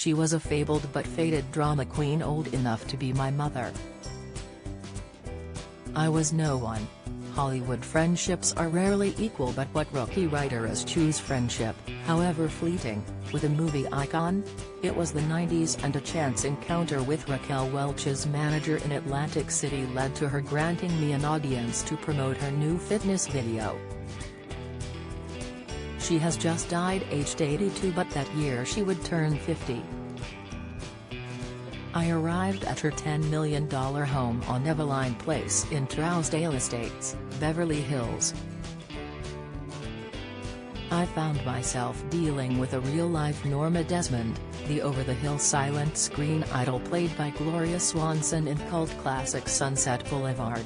She was a fabled but faded drama queen old enough to be my mother. I was no one. Hollywood friendships are rarely equal, but what rookie writers choose friendship, however fleeting, with a movie icon? It was the 90s, and a chance encounter with Raquel Welch's manager in Atlantic City led to her granting me an audience to promote her new fitness video. She has just died aged 82, but that year she would turn 50. I arrived at her $10 million home on Eveline Place in Trousdale Estates, Beverly Hills. I found myself dealing with a real-life Norma Desmond, the over-the-hill silent screen idol played by Gloria Swanson in cult classic Sunset Boulevard.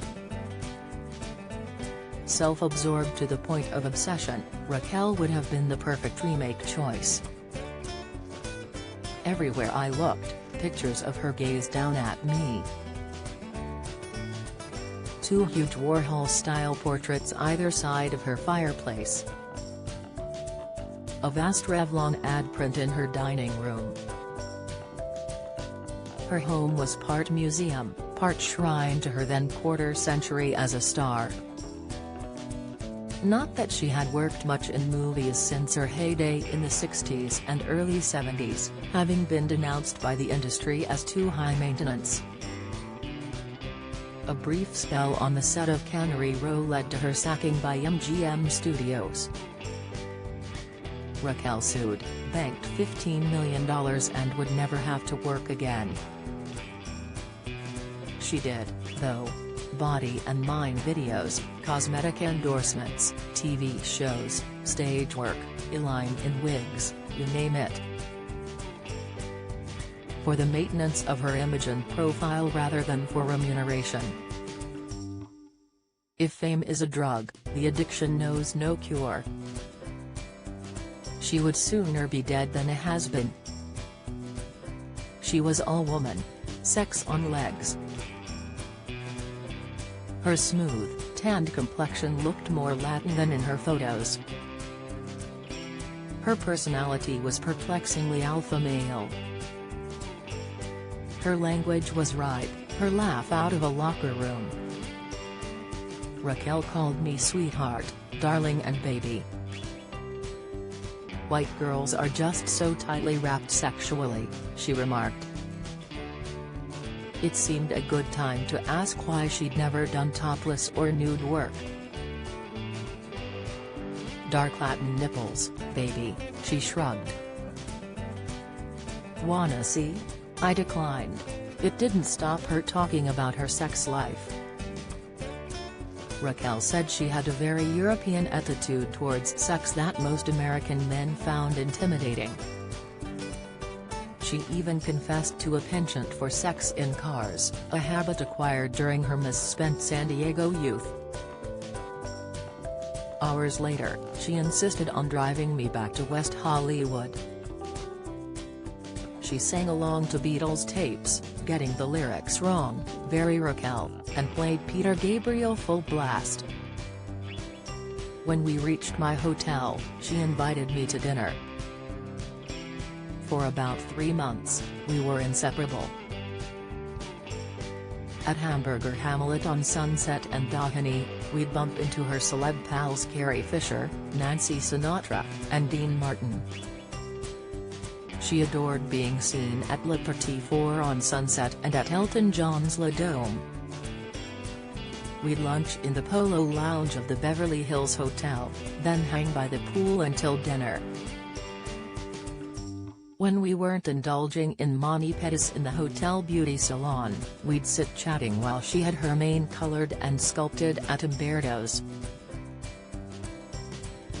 Self-absorbed to the point of obsession, Raquel would have been the perfect remake choice. Everywhere I looked, pictures of her gazed down at me. 2 huge Warhol-style portraits either side of her fireplace. A vast Revlon ad print in her dining room. Her home was part museum, part shrine to her then quarter century as a star. Not that she had worked much in movies since her heyday in the 60s and early 70s, having been denounced by the industry as too high maintenance. A brief spell on the set of Cannery Row led to her sacking by MGM Studios. Raquel sued, banked $15 million and would never have to work again. She did, though. Body and mind videos, cosmetic endorsements, TV shows, stage work, Elaine in wigs, you name it. For the maintenance of her image and profile rather than for remuneration. If fame is a drug, the addiction knows no cure. She would sooner be dead than a has-been. She was all woman. Sex on legs. Her smooth, tanned complexion looked more Latin than in her photos. Her personality was perplexingly alpha male. Her language was ripe, her laugh out of a locker room. Raquel called me sweetheart, darling and baby. White girls are just so tightly wrapped sexually, she remarked. It seemed a good time to ask why she'd never done topless or nude work. Dark Latin nipples, baby, she shrugged. Wanna see? I declined. It didn't stop her talking about her sex life. Raquel said she had a very European attitude towards sex that most American men found intimidating. She even confessed to a penchant for sex in cars, a habit acquired during her misspent San Diego youth. Hours later, she insisted on driving me back to West Hollywood. She sang along to Beatles tapes, getting the lyrics wrong, very Raquel, and played Peter Gabriel full blast. When we reached my hotel, she invited me to dinner. For about 3 months, we were inseparable. At Hamburger Hamlet on Sunset and Doheny, we'd bump into her celeb pals Carrie Fisher, Nancy Sinatra, and Dean Martin. She adored being seen at Le Petit Four on Sunset and at Elton John's Le Dome. We'd lunch in the Polo Lounge of the Beverly Hills Hotel, then hang by the pool until dinner. When we weren't indulging in mani-pedis in the hotel beauty salon, we'd sit chatting while she had her mane colored and sculpted at Umberto's.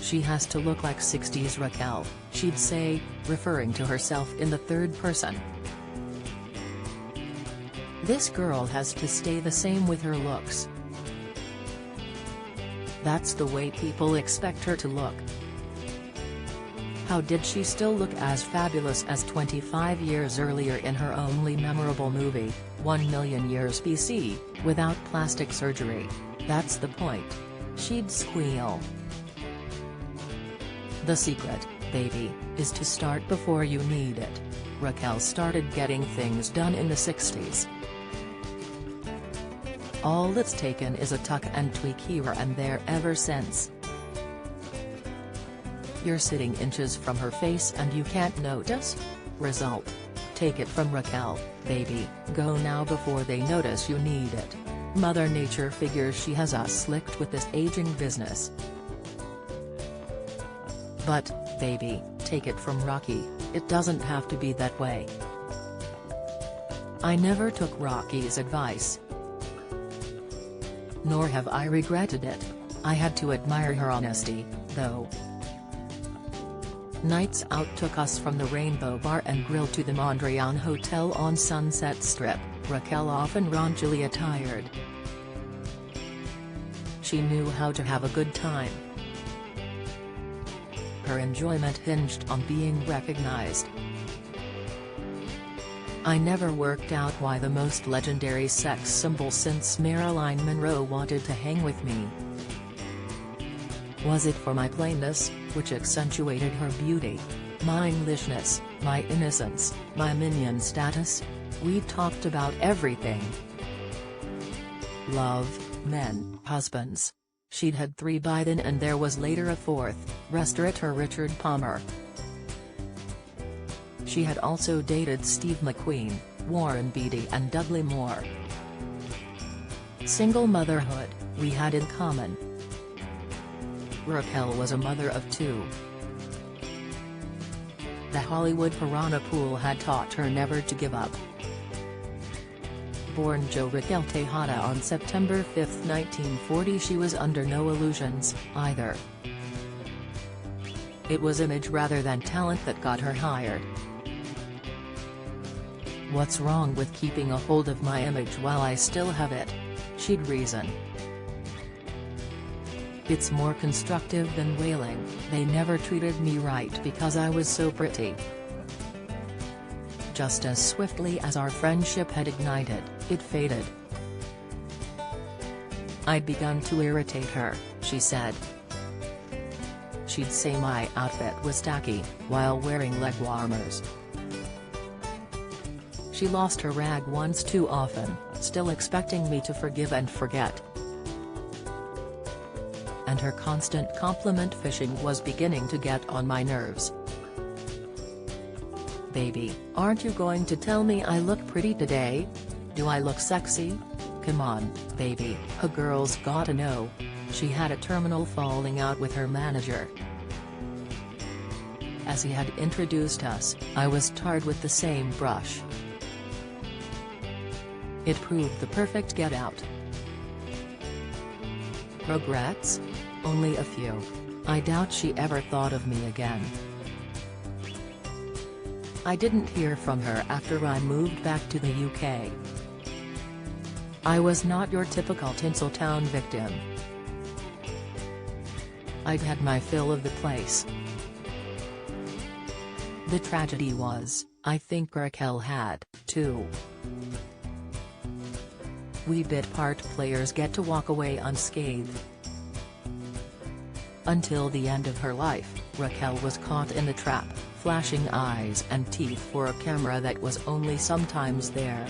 She has to look like 60s Raquel, she'd say, referring to herself in the third person. This girl has to stay the same with her looks. That's the way people expect her to look. How did she still look as fabulous as 25 years earlier in her only memorable movie, 1 Million Years BC, without plastic surgery? That's the point. She'd squeal. The secret, baby, is to start before you need it. Raquel started getting things done in the 60s. All it's taken is a tuck and tweak here and there ever since. You're sitting inches from her face and you can't notice? Result: take it from Raquel, baby, go now before they notice you need it. Mother Nature figures she has us slicked with this aging business. But, baby, take it from Rocky, it doesn't have to be that way. I never took Rocky's advice. Nor have I regretted it. I had to admire her honesty, though. Nights out took us from the Rainbow Bar and Grill to the Mondrian Hotel on Sunset Strip, Raquel often raunchily attired. She knew how to have a good time. Her enjoyment hinged on being recognized. I never worked out why the most legendary sex symbol since Marilyn Monroe wanted to hang with me. Was it for my plainness, which accentuated her beauty, my Englishness, my innocence, my minion status? We talked about everything. Love, men, husbands. She'd had 3 by then and there was later a 4th, restaurateur Richard Palmer. She had also dated Steve McQueen, Warren Beatty and Dudley Moore. Single motherhood, we had in common. Raquel was a mother of 2. The Hollywood piranha pool had taught her never to give up. Born Jo Raquel Tejada on September 5, 1940, she was under no illusions, either. It was image rather than talent that got her hired. What's wrong with keeping a hold of my image while I still have it? She'd reason. It's more constructive than wailing, they never treated me right because I was so pretty. Just as swiftly as our friendship had ignited, it faded. I'd begun to irritate her, she said. She'd say my outfit was tacky, while wearing leg warmers. She lost her rag once too often, still expecting me to forgive and forget. And her constant compliment fishing was beginning to get on my nerves. Baby, aren't you going to tell me I look pretty today? Do I look sexy? Come on, baby, a girl's gotta know. She had a terminal falling out with her manager. As he had introduced us, I was tarred with the same brush. It proved the perfect get-out. Regrets? Only a few. I doubt she ever thought of me again. I didn't hear from her after I moved back to the UK. I was not your typical Tinseltown victim. I'd had my fill of the place. The tragedy was, I think Raquel had, too. We bit part players get to walk away unscathed. Until the end of her life, Raquel was caught in the trap, flashing eyes and teeth for a camera that was only sometimes there.